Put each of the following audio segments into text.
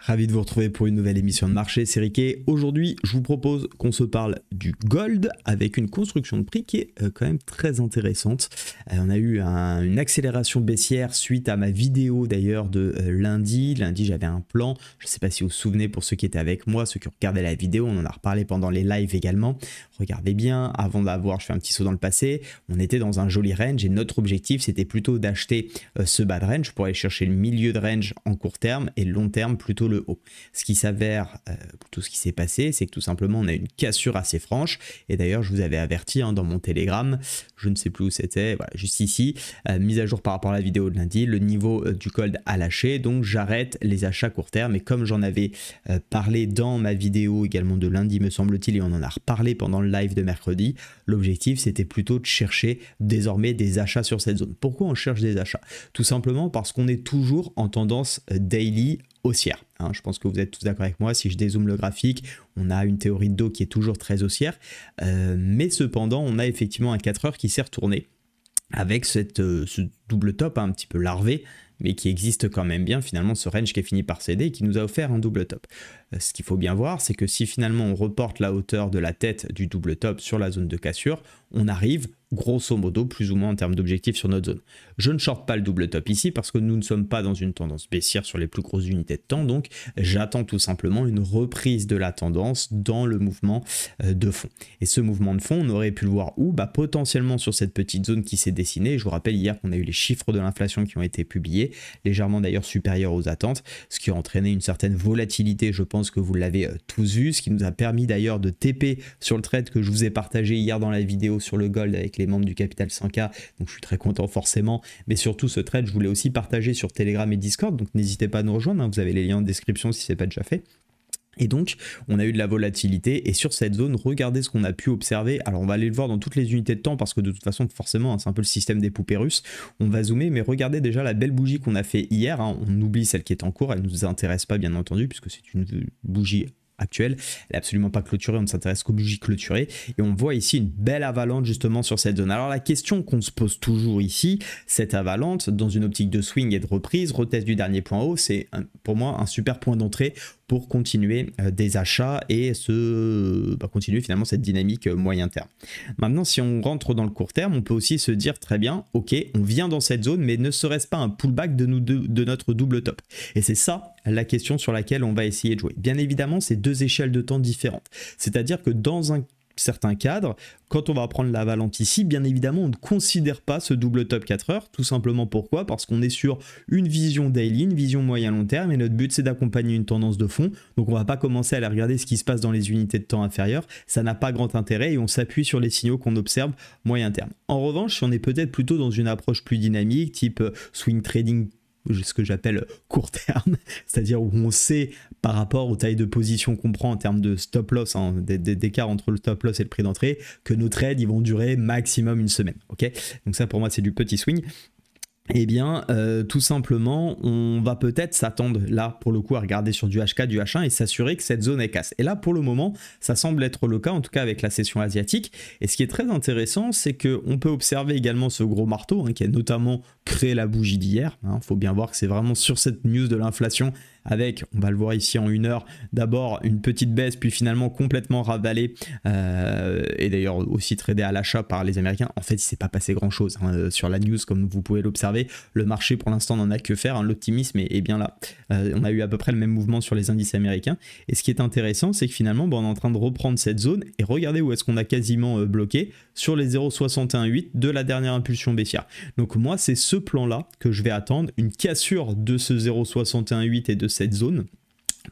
Ravi de vous retrouver pour une nouvelle émission de marché, c'est Riquet. Aujourd'hui, je vous propose qu'on se parle du gold avec une construction de prix qui est quand même très intéressante. On a eu une accélération baissière suite à ma vidéo d'ailleurs de lundi. Lundi, j'avais un plan, je ne sais pas si vous vous souvenez pour ceux qui étaient avec moi, ceux qui regardaient la vidéo, on en a reparlé pendant les lives également. Regardez bien, avant d'avoir, je fais un petit saut dans le passé, on était dans un joli range et notre objectif c'était plutôt d'acheter ce bas de range pour aller chercher le milieu de range en court terme et long terme plutôt le haut. Ce qui s'avère, plutôt ce qui s'est passé, c'est que tout simplement on a une cassure assez franche et d'ailleurs je vous avais averti dans mon Telegram, je ne sais plus où c'était, voilà, juste ici, mise à jour par rapport à la vidéo de lundi, le niveau du gold a lâché, donc j'arrête les achats court terme et comme j'en avais parlé dans ma vidéo également de lundi me semble-t-il et on en a reparlé pendant le live de mercredi, l'objectif c'était plutôt de chercher désormais des achats sur cette zone. Pourquoi on cherche des achats? Tout simplement parce qu'on est toujours en tendance daily haussière. Je pense que vous êtes tous d'accord avec moi, si je dézoome le graphique, on a une théorie de dos qui est toujours très haussière, mais cependant on a effectivement un 4 heures qui s'est retourné avec ce double top un petit peu larvé, mais qui existe quand même bien finalement, ce range qui est fini par céder et qui nous a offert un double top. Ce qu'il faut bien voir, c'est que si finalement on reporte la hauteur de la tête du double top sur la zone de cassure, on arrive grosso modo plus ou moins en termes d'objectifs sur notre zone. Je ne short pas le double top ici parce que nous ne sommes pas dans une tendance baissière sur les plus grosses unités de temps, donc j'attends tout simplement une reprise de la tendance dans le mouvement de fond. Et ce mouvement de fond, on aurait pu le voir où? Potentiellement sur cette petite zone qui s'est dessinée. Je vous rappelle hier qu'on a eu les chiffres de l'inflation qui ont été publiés, légèrement d'ailleurs supérieurs aux attentes, ce qui a entraîné une certaine volatilité, je pense que vous l'avez tous vu, ce qui nous a permis d'ailleurs de TP sur le trade que je vous ai partagé hier dans la vidéo sur le gold avec les membres du Capital 100K, donc je suis très content forcément, mais surtout ce trade je voulais aussi partager sur Telegram et Discord, donc n'hésitez pas à nous rejoindre, vous avez les liens en description si ce n'est pas déjà fait. Et donc, on a eu de la volatilité et sur cette zone, regardez ce qu'on a pu observer. Alors, on va aller le voir dans toutes les unités de temps parce que de toute façon, forcément, c'est un peu le système des poupées russes. On va zoomer, mais regardez déjà la belle bougie qu'on a fait hier. On oublie celle qui est en cours, elle ne nous intéresse pas bien entendu puisque c'est une bougie actuelle, elle n'est absolument pas clôturée, on ne s'intéresse qu'aux bougies clôturées et on voit ici une belle avalanche justement sur cette zone. Alors la question qu'on se pose toujours ici, cette avalanche dans une optique de swing et de reprise, retest du dernier point haut, c'est pour moi un super point d'entrée pour continuer des achats et continuer finalement cette dynamique moyen terme. Maintenant, si on rentre dans le court terme, on peut aussi se dire très bien, ok, on vient dans cette zone, mais ne serait-ce pas un pullback de notre double top? Et c'est ça la question sur laquelle on va essayer de jouer. Bien évidemment, c'est deux échelles de temps différentes. C'est-à-dire que dans un certain cadre, quand on va prendre la valente ici, bien évidemment on ne considère pas ce double top 4 heures, tout simplement pourquoi? Parce qu'on est sur une vision daily, une vision moyen long terme et notre but c'est d'accompagner une tendance de fond, donc on va pas commencer à aller regarder ce qui se passe dans les unités de temps inférieures, ça n'a pas grand intérêt et on s'appuie sur les signaux qu'on observe moyen terme. En revanche, si on est peut-être plutôt dans une approche plus dynamique, type swing trading, ce que j'appelle court terme, c'est-à-dire où on sait par rapport aux tailles de position qu'on prend en termes de stop loss, d'écart entre le stop loss et le prix d'entrée, que nos trades ils vont durer maximum une semaine. Ok, donc ça pour moi c'est du petit swing. Eh bien, tout simplement, on va peut-être s'attendre là pour le coup à regarder sur du HK, du H1 et s'assurer que cette zone est casse. Et là, pour le moment, ça semble être le cas, en tout cas avec la session asiatique. Et ce qui est très intéressant, c'est qu'on peut observer également ce gros marteau qui a notamment créé la bougie d'hier. Faut bien voir que c'est vraiment sur cette news de l'inflation avec, on va le voir ici en une heure, d'abord une petite baisse, puis finalement complètement ravalée, et d'ailleurs aussi tradé à l'achat par les Américains. En fait, il ne s'est pas passé grand-chose sur la news, comme vous pouvez l'observer. Le marché, pour l'instant, n'en a que faire. L'optimisme est bien là. On a eu à peu près le même mouvement sur les indices américains. Et ce qui est intéressant, c'est que finalement, on est en train de reprendre cette zone, et regardez où est-ce qu'on a quasiment bloqué, sur les 0,618 de la dernière impulsion baissière. Donc moi, c'est ce plan-là que je vais attendre, une cassure de ce 0,618 et de cette zone,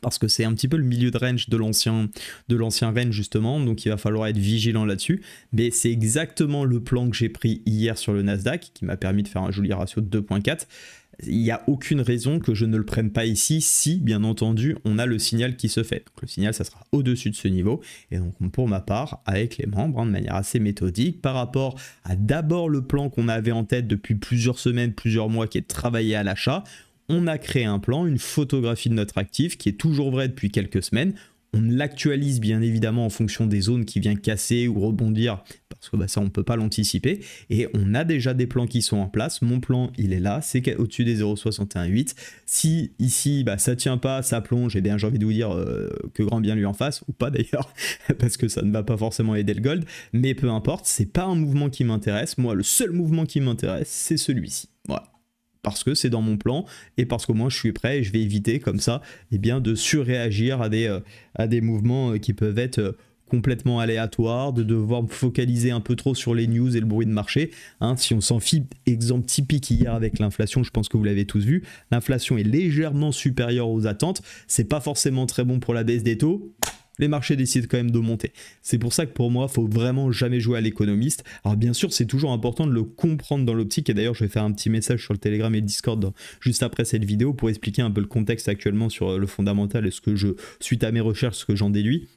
parce que c'est un petit peu le milieu de range de l'ancien range justement, donc il va falloir être vigilant là-dessus, mais c'est exactement le plan que j'ai pris hier sur le Nasdaq, qui m'a permis de faire un joli ratio de 2.4, il n'y a aucune raison que je ne le prenne pas ici si, bien entendu, on a le signal qui se fait. Donc le signal, ça sera au-dessus de ce niveau. Et donc pour ma part, avec les membres, de manière assez méthodique, par rapport à d'abord le plan qu'on avait en tête depuis plusieurs semaines, plusieurs mois, qui est de travailler à l'achat, on a créé un plan, une photographie de notre actif, qui est toujours vrai depuis quelques semaines. On l'actualise bien évidemment en fonction des zones qui viennent casser ou rebondir, parce que ça on ne peut pas l'anticiper, et on a déjà des plans qui sont en place. Mon plan il est là, c'est au-dessus des 0,618. Si ici ça tient pas, ça plonge, et bien j'ai envie de vous dire que grand bien lui en fasse, ou pas d'ailleurs, parce que ça ne va pas forcément aider le gold, mais peu importe, c'est pas un mouvement qui m'intéresse. Moi le seul mouvement qui m'intéresse c'est celui-ci, voilà. Parce que c'est dans mon plan et parce que moi je suis prêt et je vais éviter comme ça de surréagir à des mouvements qui peuvent être complètement aléatoires, de devoir me focaliser un peu trop sur les news et le bruit de marché. Si on s'en fie, exemple typique hier avec l'inflation, je pense que vous l'avez tous vu, l'inflation est légèrement supérieure aux attentes, c'est pas forcément très bon pour la baisse des taux. Les marchés décident quand même de monter. C'est pour ça que pour moi, il faut vraiment jamais jouer à l'économiste. Alors bien sûr, c'est toujours important de le comprendre dans l'optique, et d'ailleurs je vais faire un petit message sur le Telegram et le Discord juste après cette vidéo pour expliquer un peu le contexte actuellement sur le fondamental et ce que suite à mes recherches, ce que j'en déduis.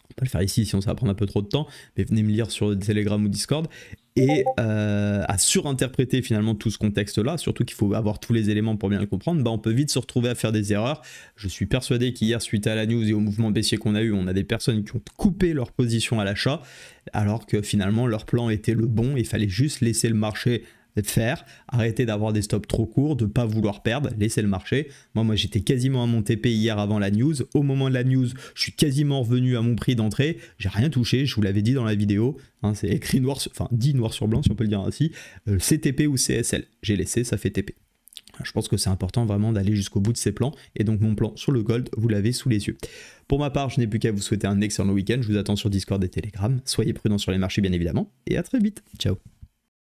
On peut le faire ici, sinon ça va prendre un peu trop de temps, mais venez me lire sur Telegram ou Discord, et à surinterpréter finalement tout ce contexte-là, surtout qu'il faut avoir tous les éléments pour bien le comprendre, on peut vite se retrouver à faire des erreurs. Je suis persuadé qu'hier, suite à la news et au mouvement baissier qu'on a eu, on a des personnes qui ont coupé leur position à l'achat, alors que finalement leur plan était le bon, il fallait juste laisser le marché faire, arrêter d'avoir des stops trop courts, de ne pas vouloir perdre, laisser le marché. Moi j'étais quasiment à mon TP hier avant la news. Au moment de la news, je suis quasiment revenu à mon prix d'entrée. J'ai rien touché, je vous l'avais dit dans la vidéo. C'est écrit dit noir sur blanc si on peut le dire ainsi. CTP ou CSL, j'ai laissé, ça fait TP. Je pense que c'est important vraiment d'aller jusqu'au bout de ces plans, et donc mon plan sur le gold, vous l'avez sous les yeux. Pour ma part, je n'ai plus qu'à vous souhaiter un excellent week-end. Je vous attends sur Discord et Telegram. Soyez prudents sur les marchés bien évidemment, et à très vite. Ciao.